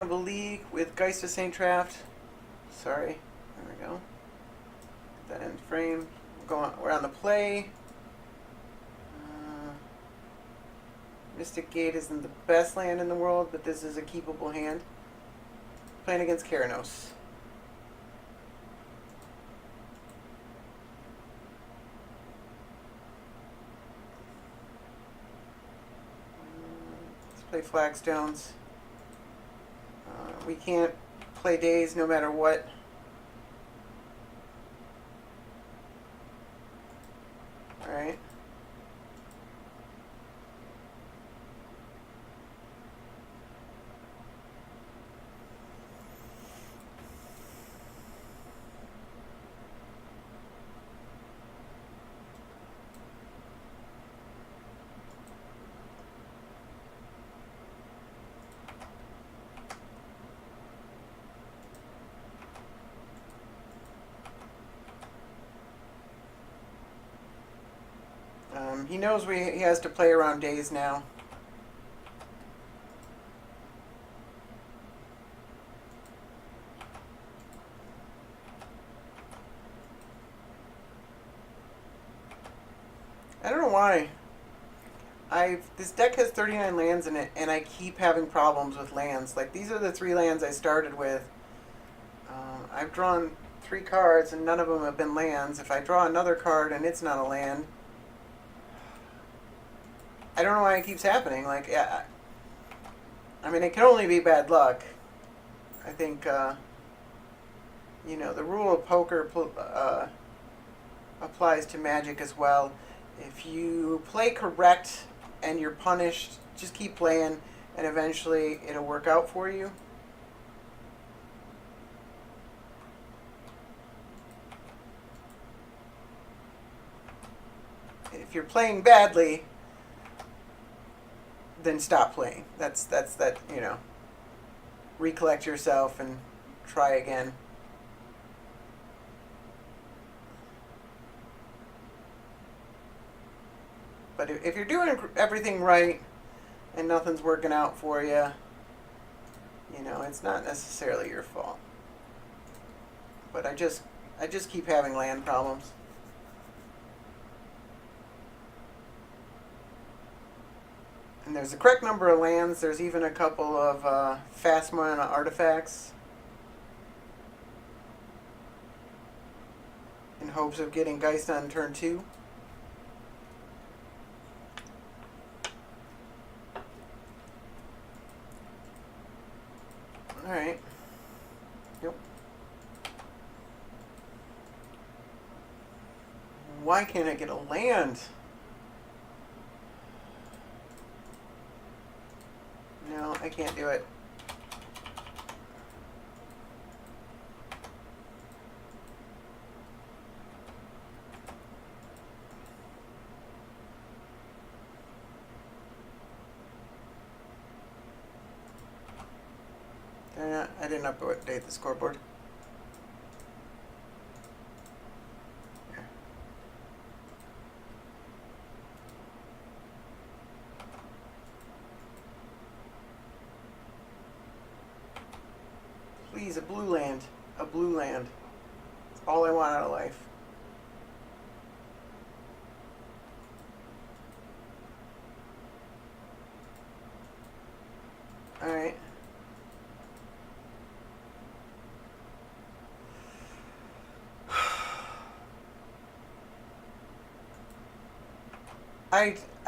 of a league with Geist of St. Traft. Sorry. There we go. Get that in frame. We're on the play. Mystic Gate isn't the best land in the world, but this is a keepable hand. Playing against Keranos. Let's play Flagstones. We can't play days no matter what. Alright. He knows he has to play around days now. I don't know why. This deck has 39 lands in it, and I keep having problems with lands. Like, these are the 3 lands I started with. I've drawn 3 cards, and none of them have been lands. If I draw another card and it's not a land, I don't know why it keeps happening. Like, yeah, I mean, it can only be bad luck. I think, the rule of poker applies to Magic as well. If you play correct and you're punished, just keep playing, and eventually it'll work out for you. If you're playing badly, then stop playing. That's that. Recollect yourself and try again. But if you're doing everything right and nothing's working out for you, it's not necessarily your fault. But I just keep having land problems. And there's the correct number of lands. There's even a couple of fast mana artifacts in hopes of getting Geist on turn 2. Alright. Yep. Why can't I get a land? No, I can't do it. I didn't update the scoreboard. Please, a blue land. A blue land. That's all I want out of life. Alright.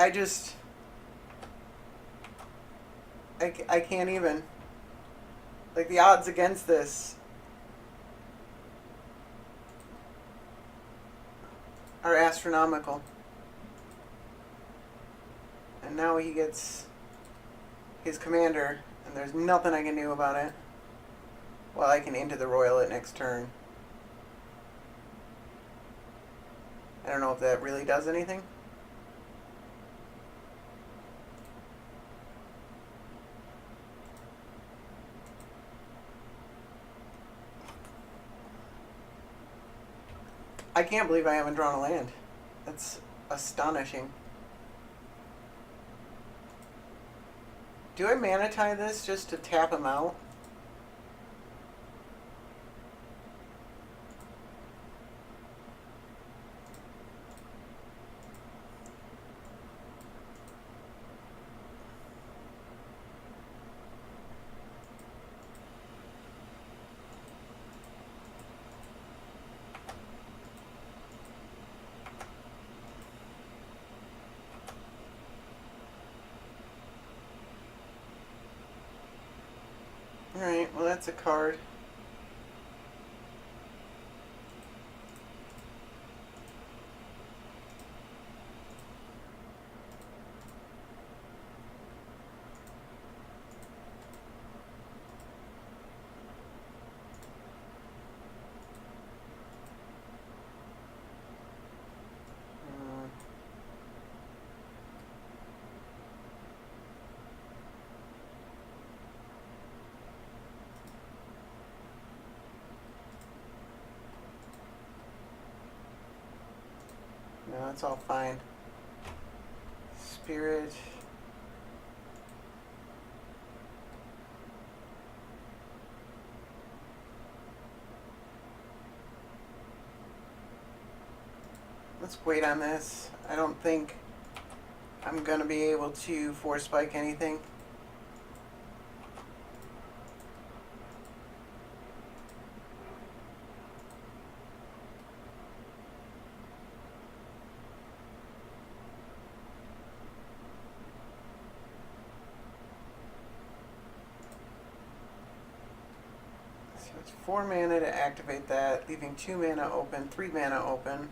I just... I can't even. Like, the odds against this are astronomical. And now he gets his commander, and there's nothing I can do about it. Well, I can into the royal at next turn. I don't know if that really does anything. I can't believe I haven't drawn a land. That's astonishing. Do I mana tie this just to tap him out? Alright, well that's a card. No, that's all fine. Spirit. Let's wait on this. I don't think I'm going to be able to force spike anything. So it's 4 mana to activate that, leaving 2 mana open, 3 mana open.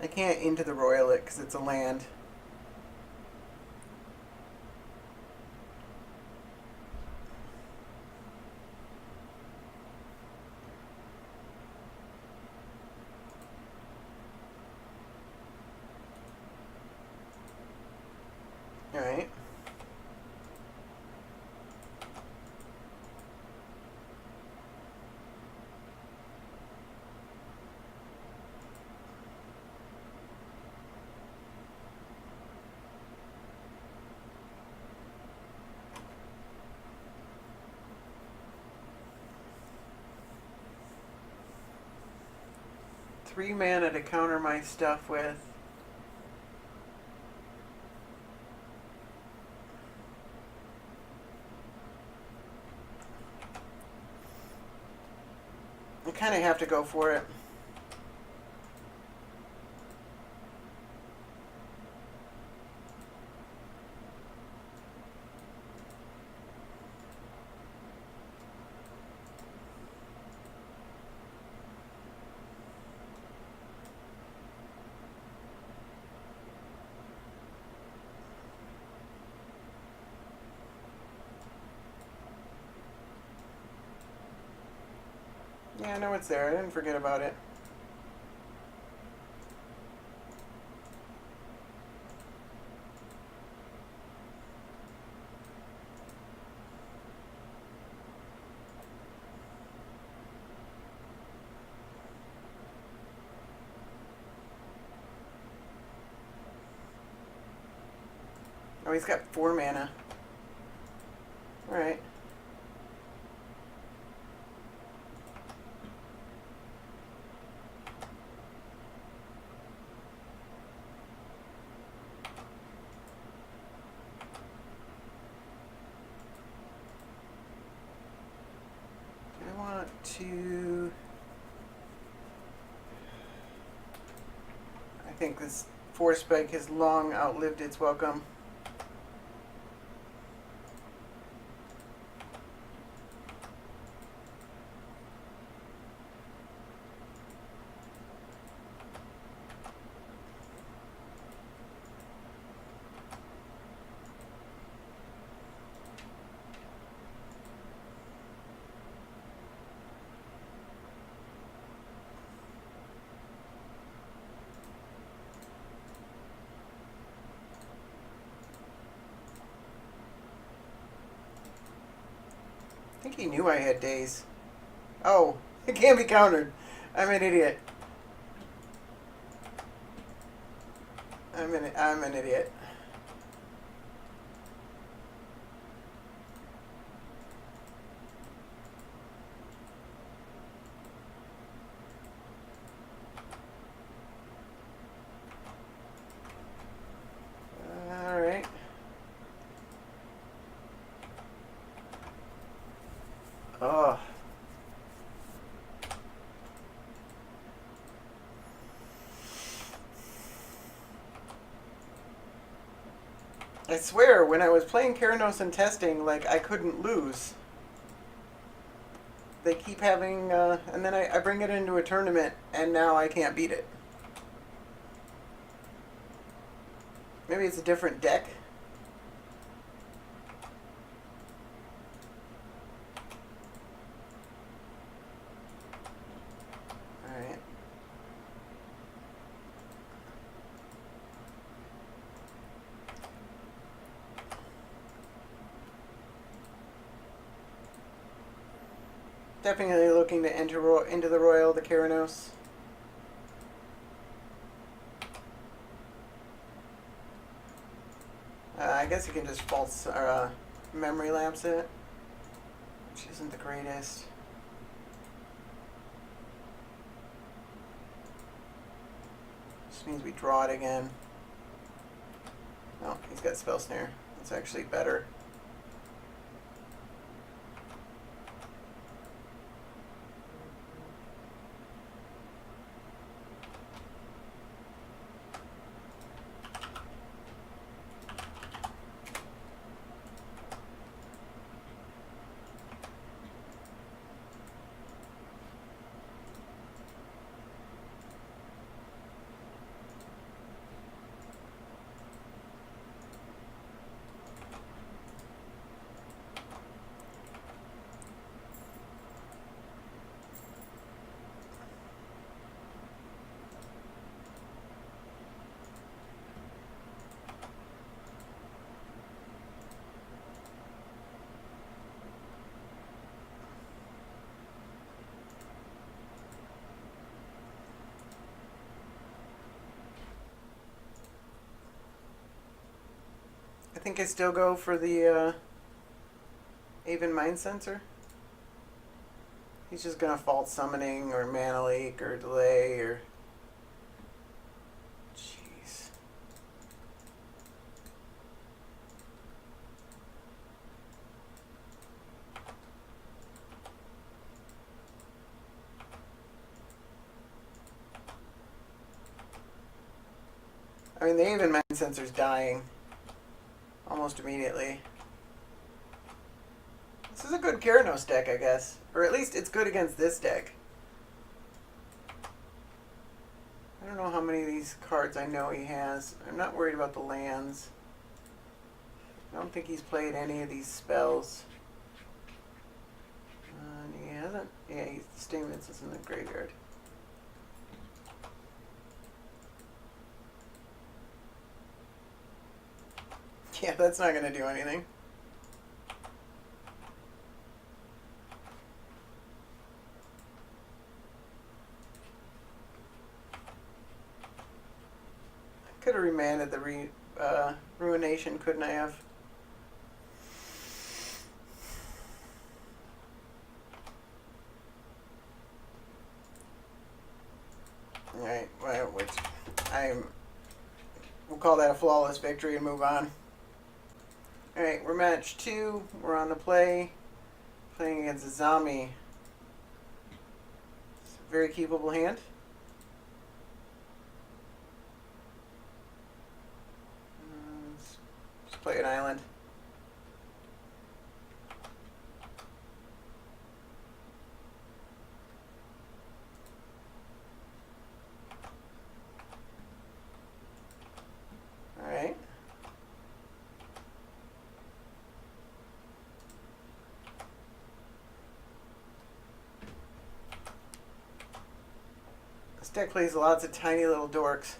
I can't into the Royal because it's a land. Alright. Three mana to counter my stuff with. I kind of have to go for it. Yeah, I know it's there. I didn't forget about it. Oh, he's got 4 mana. Alright. I want to... I think this force spike has long outlived its welcome. I think he knew I had days. Oh, it can't be countered. I'm an idiot. I'm an idiot. Alright. Oh. I swear, when I was playing Keranos and testing, like, I couldn't lose. They keep having, and then I bring it into a tournament, and now I can't beat it. Maybe it's a different deck. Alright. Definitely looking to enter into the Royal, the Keranos. I guess you can just false or memory lapse it, which isn't the greatest. This means we draw it again. Oh, he's got Spell Snare. That's actually better. I think I still go for the Aven Mind Sensor. He's just gonna fault summoning or mana leak or delay or. Jeez. I mean, the Aven Mind Sensor's dying almost immediately. This is a good Keranos deck, I guess. Or at least it's good against this deck. I don't know how many of these cards I know he has. I'm not worried about the lands. I don't think he's played any of these spells. He hasn't. Yeah, he's Stamens is in the graveyard. Yeah, that's not going to do anything. Could have remanded the Ruination, couldn't I have? Alright, well, we'll call that a flawless victory and move on. Alright, we're match 2. We're on the play. Playing against a zombie. It's a very keepable hand. Let's play an island. Alright. This deck plays lots of tiny little dorks.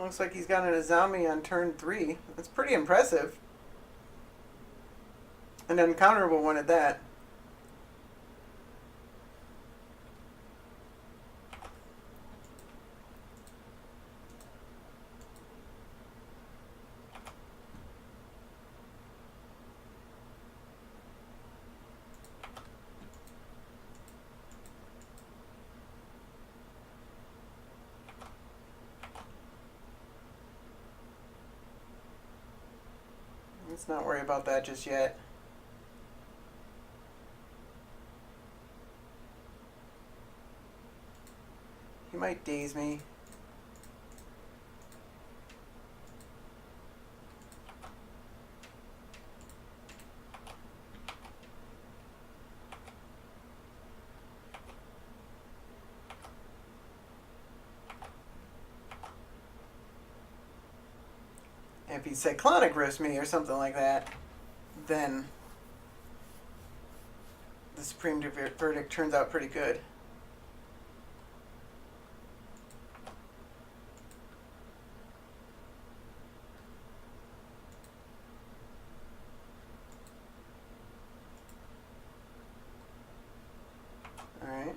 Looks like he's got a zombie on turn 3. That's pretty impressive. An uncounterable one at that. Let's not worry about that just yet. He might daze me. If he cyclonic riffs me or something like that, then the Supreme Verdict turns out pretty good. Alright.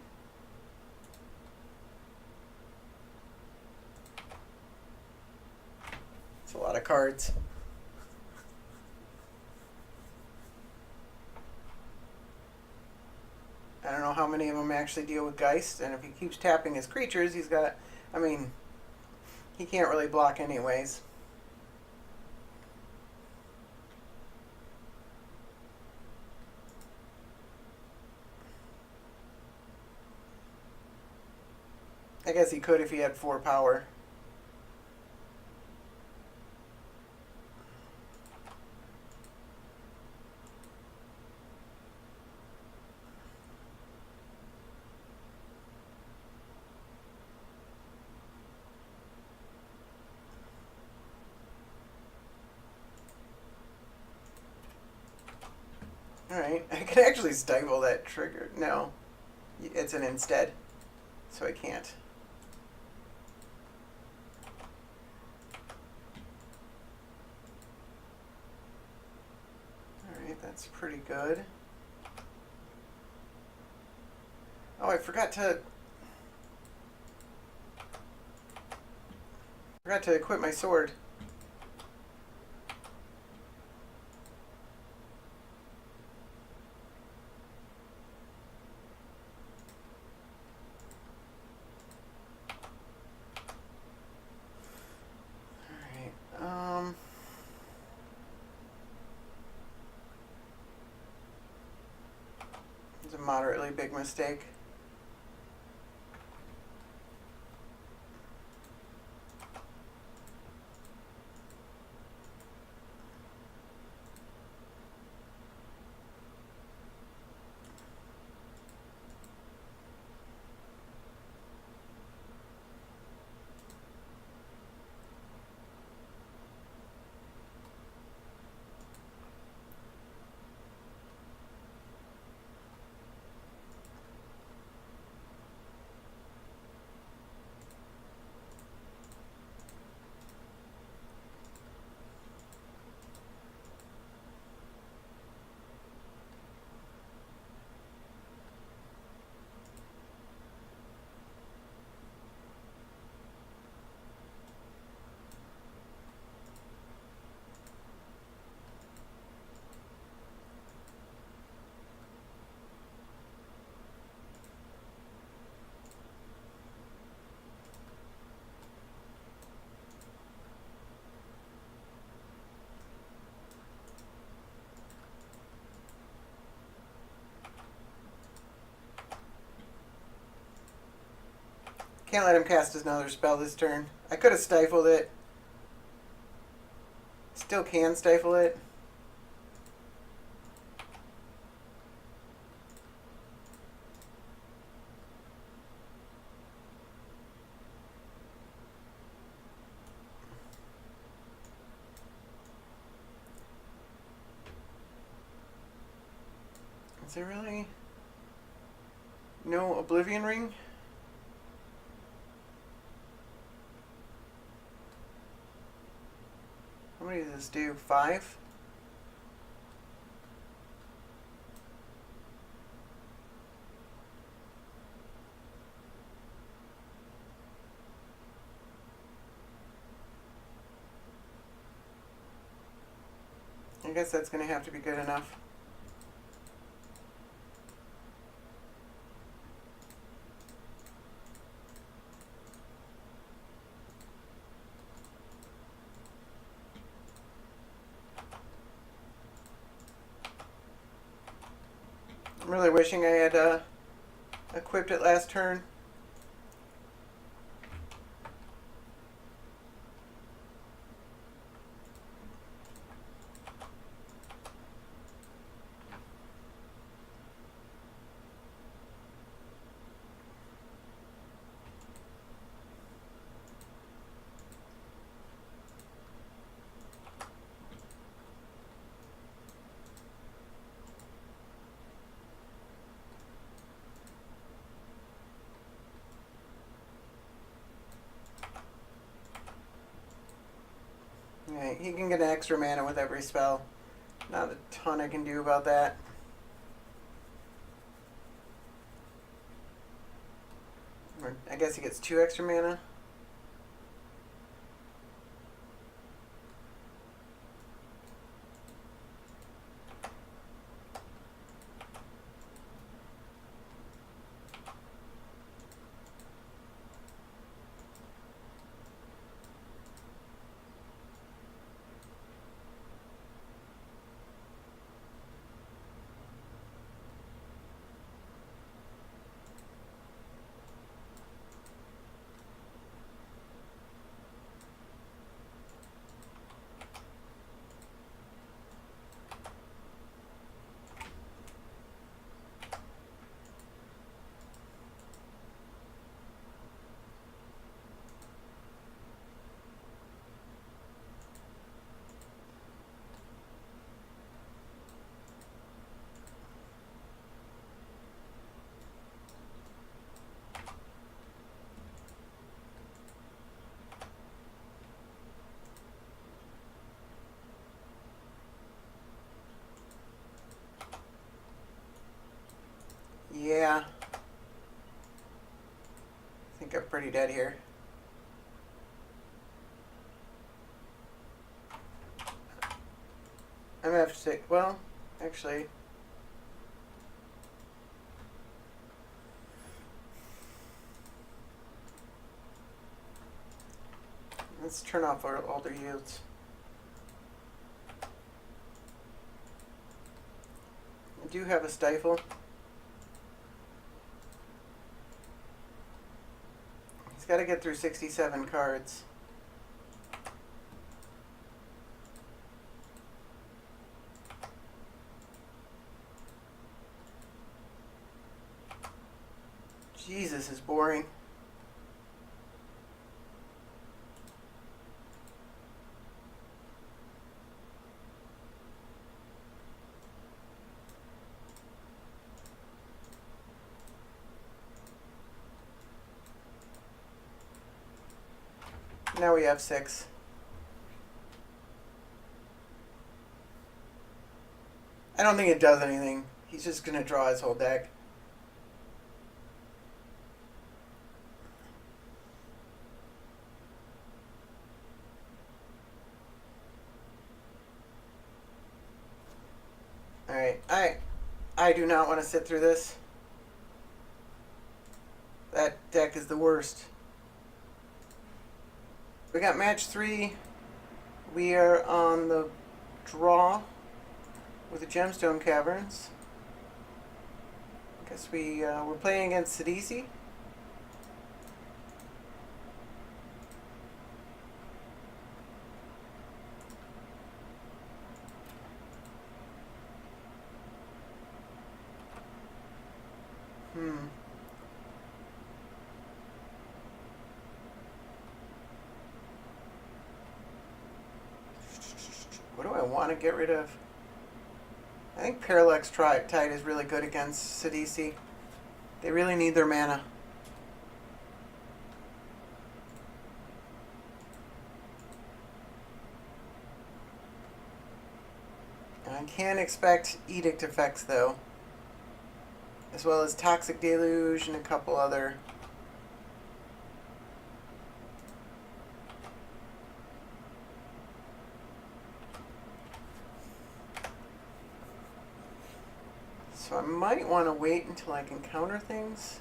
It's a lot of cards. I don't know how many of them actually deal with Geist, and if he keeps tapping his creatures, he's got... I mean, he can't really block anyways. I guess he could if he had 4 power. Alright, I can actually stifle that trigger. No, it's an instead, so I can't. Alright, that's pretty good. Oh, I forgot to equip my sword. It's a moderately big mistake. Can't let him cast another spell this turn. I could have stifled it. Still can stifle it. Is there really no Oblivion Ring? many does this do? 5? I guess that's going to have to be good enough. I'm really wishing I had equipped it last turn. Alright, he can get an extra mana with every spell. Not a ton I can do about that. Or I guess he gets 2 extra mana. Yeah. I think I'm pretty dead here. I'm gonna have to take, well, actually, let's turn off our older yields. I do have a stifle. He's got to get through 67 cards. Jesus, is boring. Now we have 6. I don't think it does anything. He's just going to draw his whole deck. Alright, I do not want to sit through this. That deck is the worst. We got match 3. We are on the draw with the Gemstone Caverns. I guess we're playing against Sidisi. What do I want to get rid of? I think Parallax Tide is really good against Sidisi. They really need their mana. can expect edict effects though, as well as toxic deluge and a couple other. So I might want to wait until I can counter things.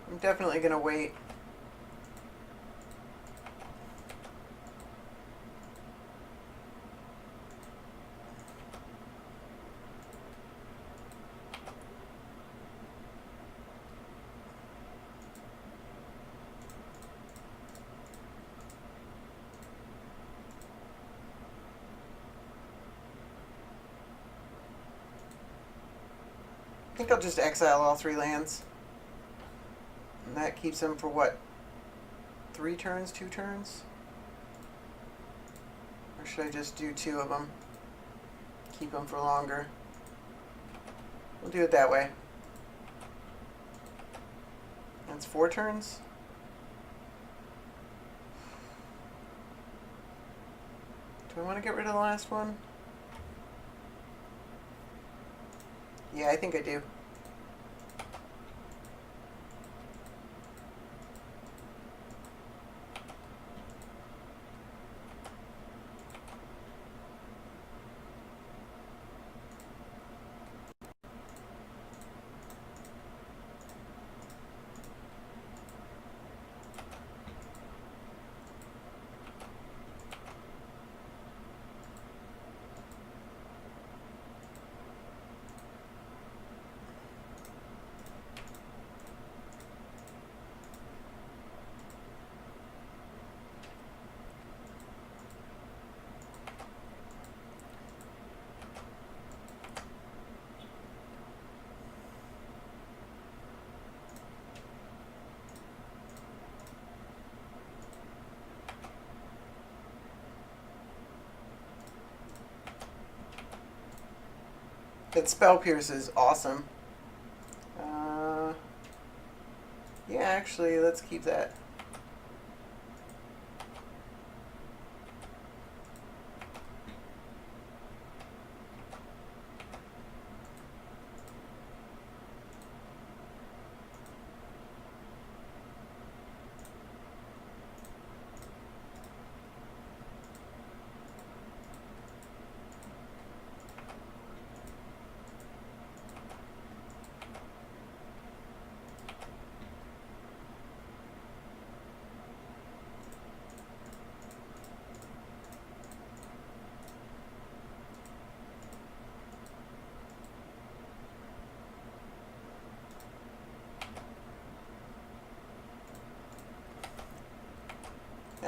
I'm definitely going to wait. I think I'll just exile all 3 lands. And that keeps them for what? 3 turns? 2 turns? Or should I just do 2 of them? Keep them for longer. We'll do it that way. That's 4 turns? Do I want to get rid of the last one? Yeah, I think I do. That Spell Pierce is awesome. Yeah, actually, let's keep that.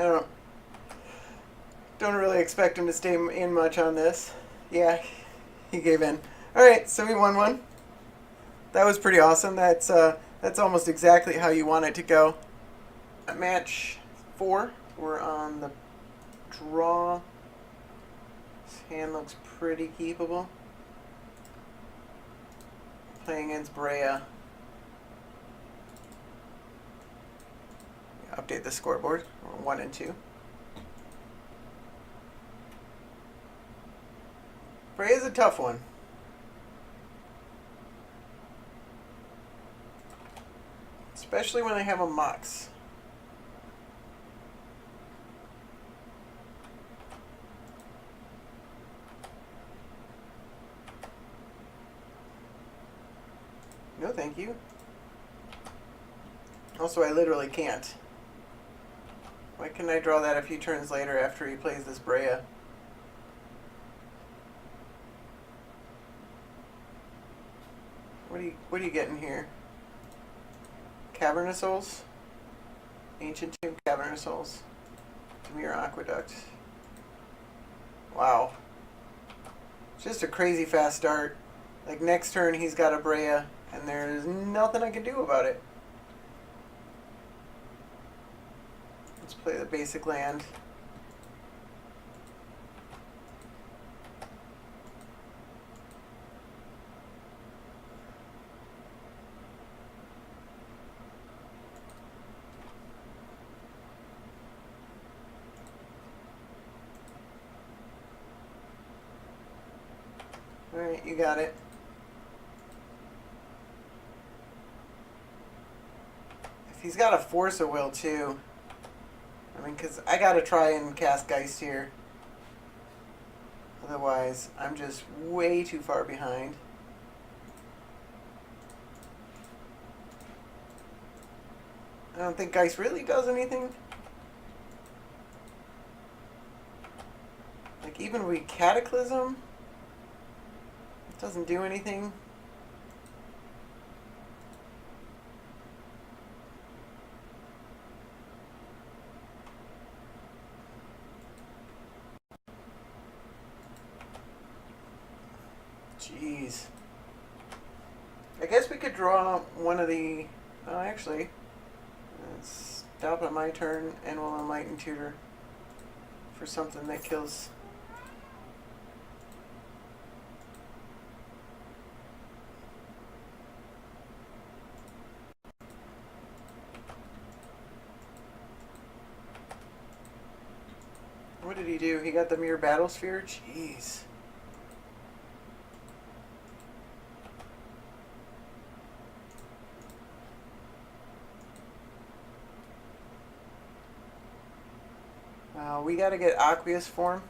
I don't really expect him to stay in much on this. Yeah, he gave in. All right, so we won one. That was pretty awesome. That's almost exactly how you want it to go. At match 4, we're on the draw. This hand looks pretty keepable. Playing against Brea. Update the scoreboard. We're 1 and 2. Brea is a tough one. Especially when they have a Mox. No, thank you. Also, I literally can't. Why can't I draw that a few turns later after he plays this Brea? What are you getting here? Cavernous Souls? Ancient Tomb Cavernous Souls. Demir Aqueduct. Wow. Just a crazy fast start. Like next turn he's got a Brea and there's nothing I can do about it. Let's play the basic land. Alright, you got it. If he's got a force of will too. I mean, because I gotta try and cast Geist here. Otherwise, I'm just way too far behind. I don't think Geist really does anything. Like, even with Cataclysm, it doesn't do anything. Jeez. I guess we could draw one of the... Oh, actually, let's stop at my turn and we'll Enlighten Tutor for something that kills... What did he do? He got the Mirror Battlesphere? Jeez. We gotta get Aqueous form.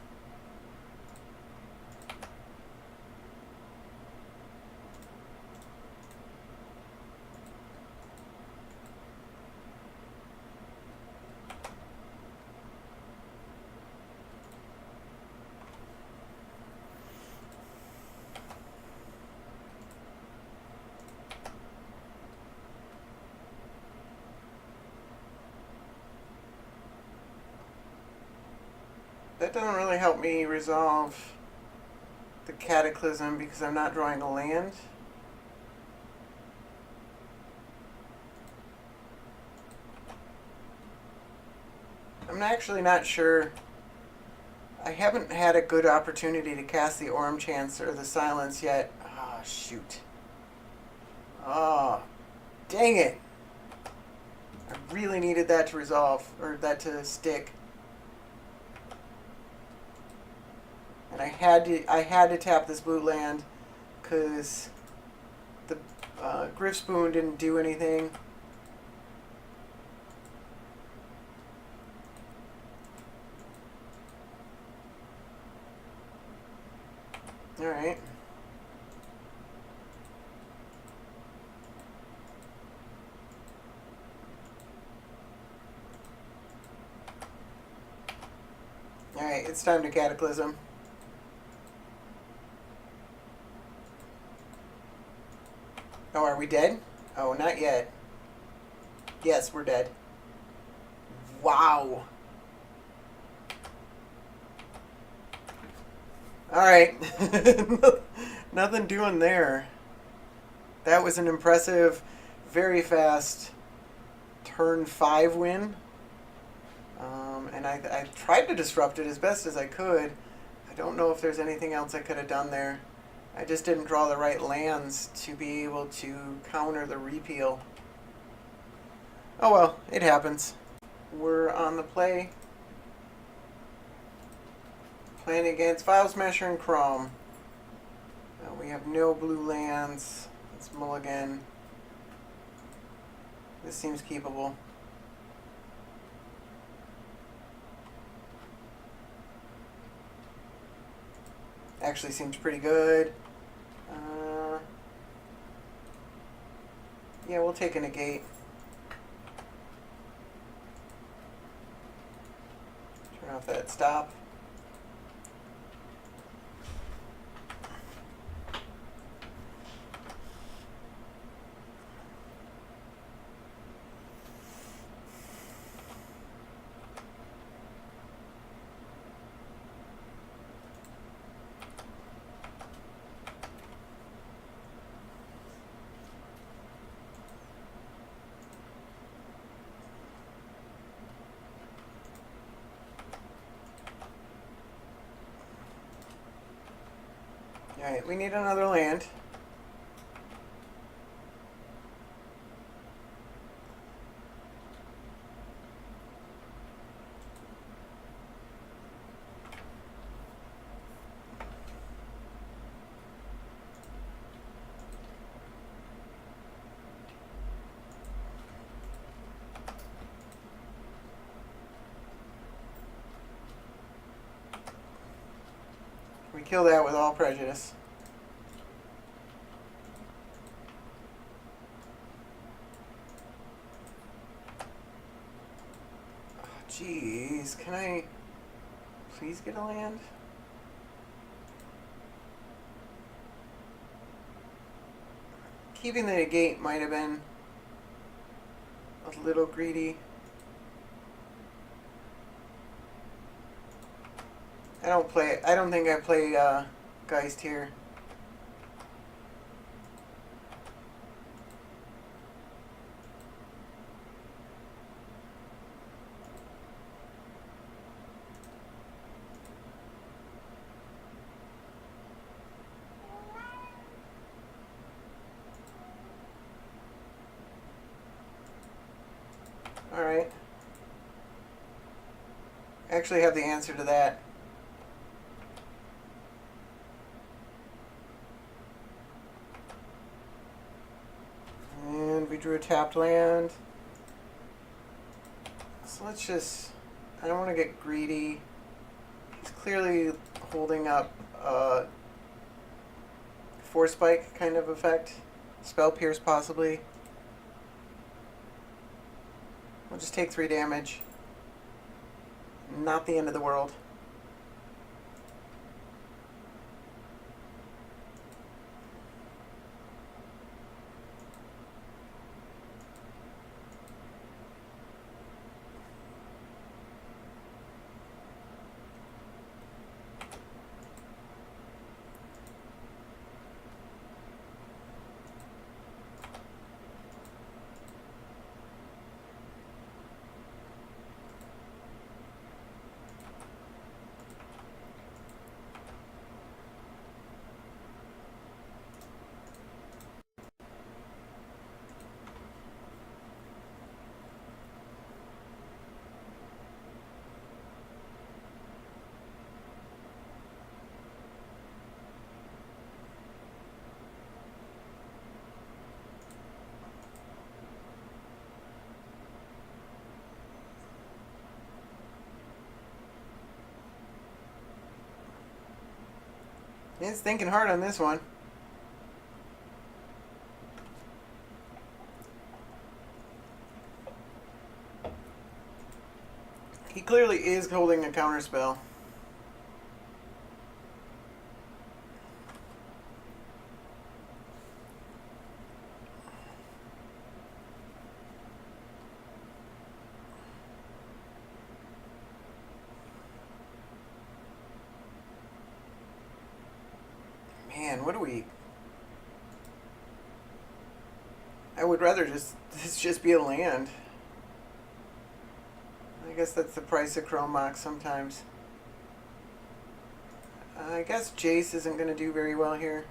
That doesn't really help me resolve the Cataclysm because I'm not drawing a land. I'm actually not sure. I haven't had a good opportunity to cast the Orm Chance or the Silence yet. Ah, shoot. Oh, dang it. I really needed that to resolve, or that to stick. And I had to tap this blue land because the Griff Spoon didn't do anything. Alright. Alright, it's time to Cataclysm. Oh, are we dead? Oh, not yet. Yes, we're dead. Wow. Alright. Nothing doing there. That was an impressive, very fast turn 5 win. And I tried to disrupt it as best as I could. I don't know if there's anything else I could have done there. I just didn't draw the right lands to be able to counter the repeal. Oh well, it happens. We're on the play. Playing against File Smasher and Chrome. We have no blue lands. Let's mulligan. This seems keepable. Actually seems pretty good. Yeah, we'll take a negate. Turn off that stop. Alright, we need another land. We kill that with all prejudice. Jeez, can I please get a land? Keeping the negate might have been a little greedy. I don't think I play Geist here. Alright. I actually have the answer to that. And we drew a tapped land. So let's just... I don't want to get greedy. He's clearly holding up Force Spike kind of effect. Spell Pierce possibly. We'll just take 3 damage. Not the end of the world. He's thinking hard on this one. He clearly is holding a counter spell. Man, what do we... I would rather this just be a land. I guess that's the price of Chrome Mox sometimes. I guess Jace isn't going to do very well here.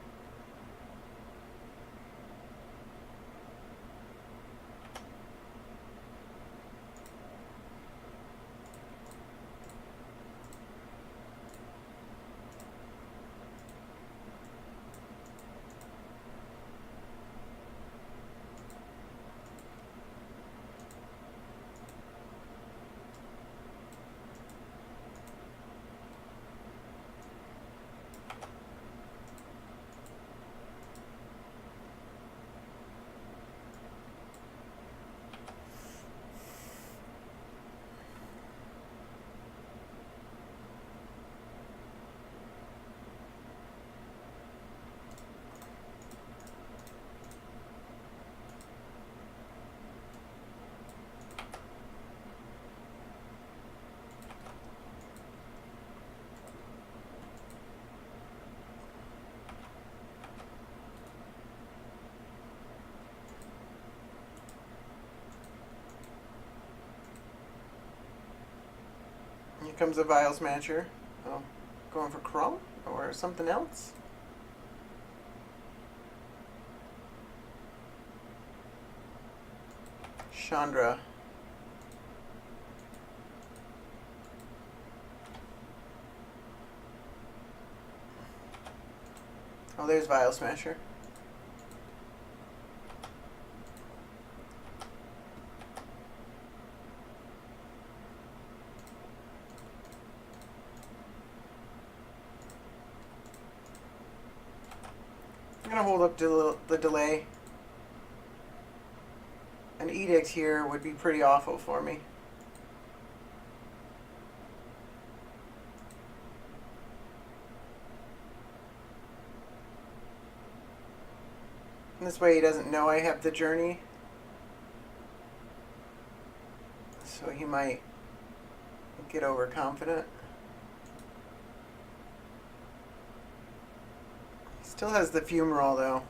Here comes a Vials Matcher. Oh, going for Chrome or something else? Chandra. Oh, there's Vial Smasher. I'm gonna hold up the delay. An edict here would be pretty awful for me. And this way he doesn't know I have the journey. So he might get overconfident. He still has the fumarole though.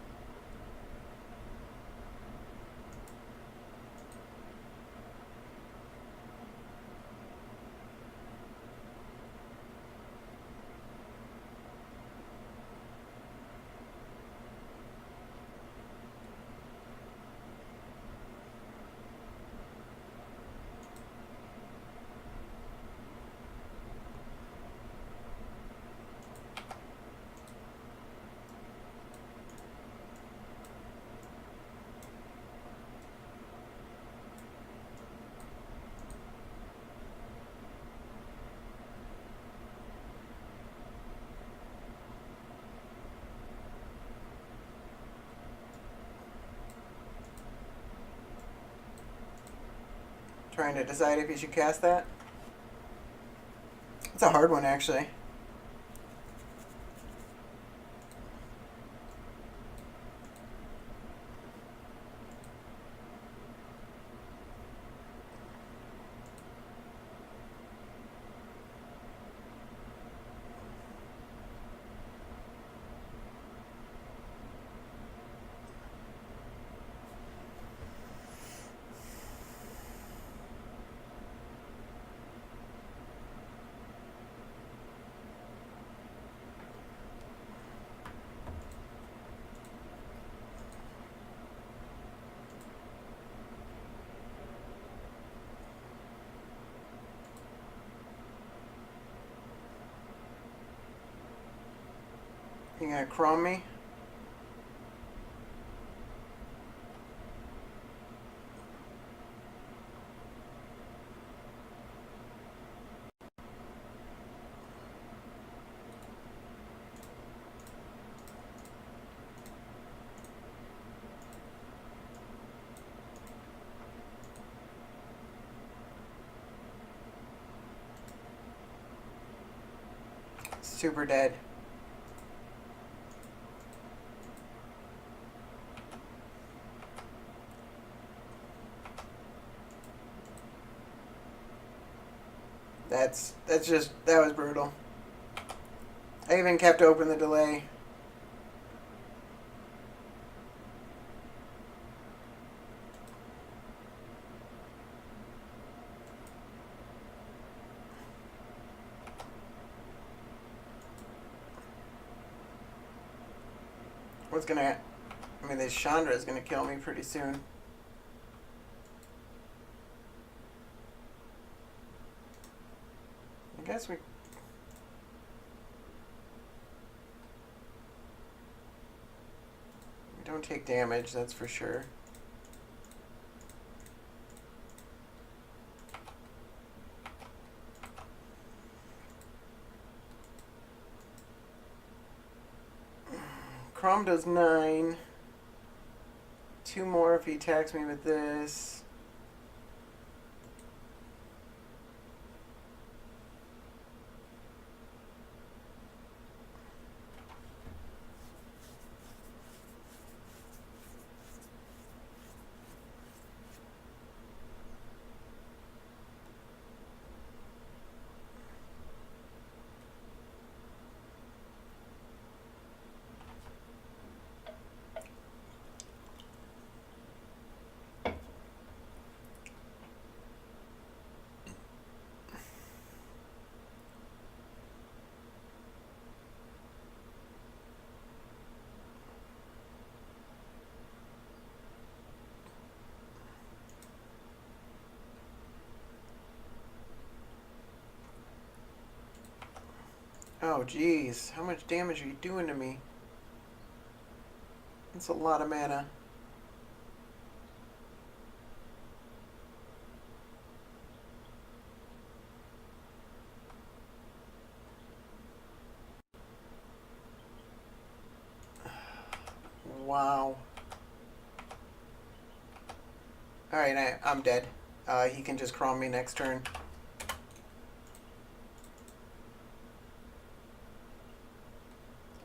Trying to decide if he should cast that. It's a hard one, actually. You gonna chrome me? Super dead. That was brutal. I even kept open the delay. What's gonna... I mean, this Chandra is gonna kill me pretty soon. I guess we don't take damage, that's for sure. Crom does 9. 2 more if he attacks me with this. Oh, jeez. How much damage are you doing to me? That's a lot of mana. Wow. Alright, I'm dead. He can just crawl me next turn.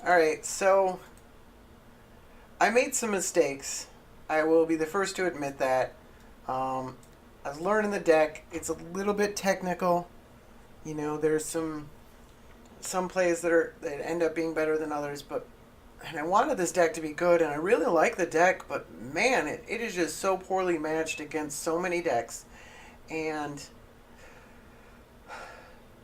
Alright, so I made some mistakes. I will be the first to admit that. I was learning the deck. It's a little bit technical. You know, there's some plays that end up being better than others, but and I wanted this deck to be good, and I really like the deck, but man, it is just so poorly matched against so many decks, and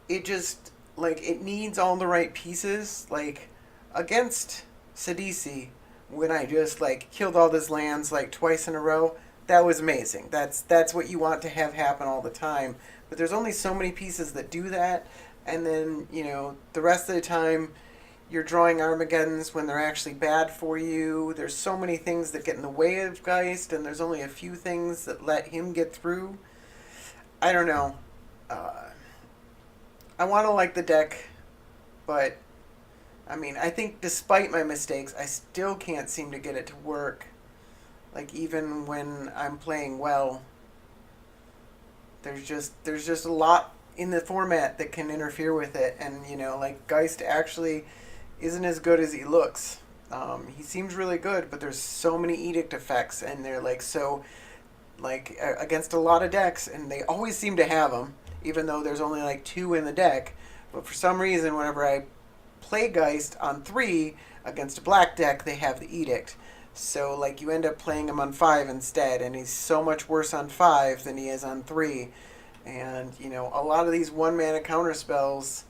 it just like it needs all the right pieces. Like against Sidisi, when I just like killed all these lands like twice in a row, that was amazing. That's what you want to have happen all the time. But there's only so many pieces that do that, and then the rest of the time you're drawing Armageddons when they're actually bad for you. There's so many things that get in the way of Geist, and there's only a few things that let him get through. I don't know. Uh, I want to like the deck, but I mean, I think despite my mistakes, I still can't seem to get it to work. Like even when I'm playing well, there's just a lot in the format that can interfere with it, and like Geist actually isn't as good as he looks. He seems really good, but there's so many edict effects, and they're like so like against a lot of decks, and they always seem to have them, even though there's only like two in the deck. But for some reason, whenever I play Geist on three against a black deck, they have the edict. So like you end up playing him on five instead, and he's so much worse on five than he is on three. And a lot of these one mana counter spells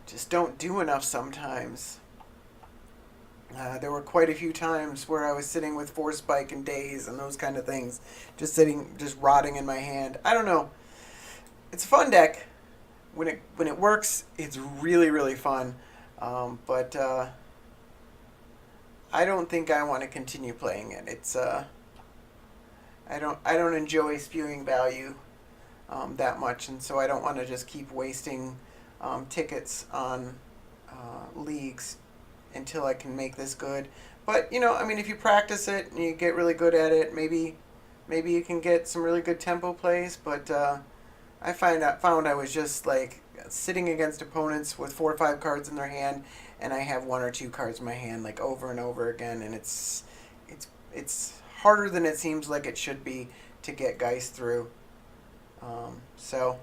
just don't do enough sometimes. There were quite a few times where I was sitting with Force Spike and Daze and those kind of things, just rotting in my hand. I don't know. It's a fun deck. When it works, it's really really fun. But I don't think I want to continue playing it. I don't enjoy spewing value that much, and so I don't want to just keep wasting tickets on leagues until I can make this good. But I mean, if you practice it and you get really good at it, maybe you can get some really good tempo plays. But found I was just like sitting against opponents with 4 or 5 cards in their hand, and I have 1 or 2 cards in my hand like over and over again, and it's harder than it seems like it should be to get Geist through. So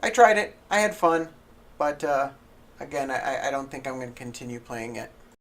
I tried it. I had fun, but again, I don't think I'm going to continue playing it.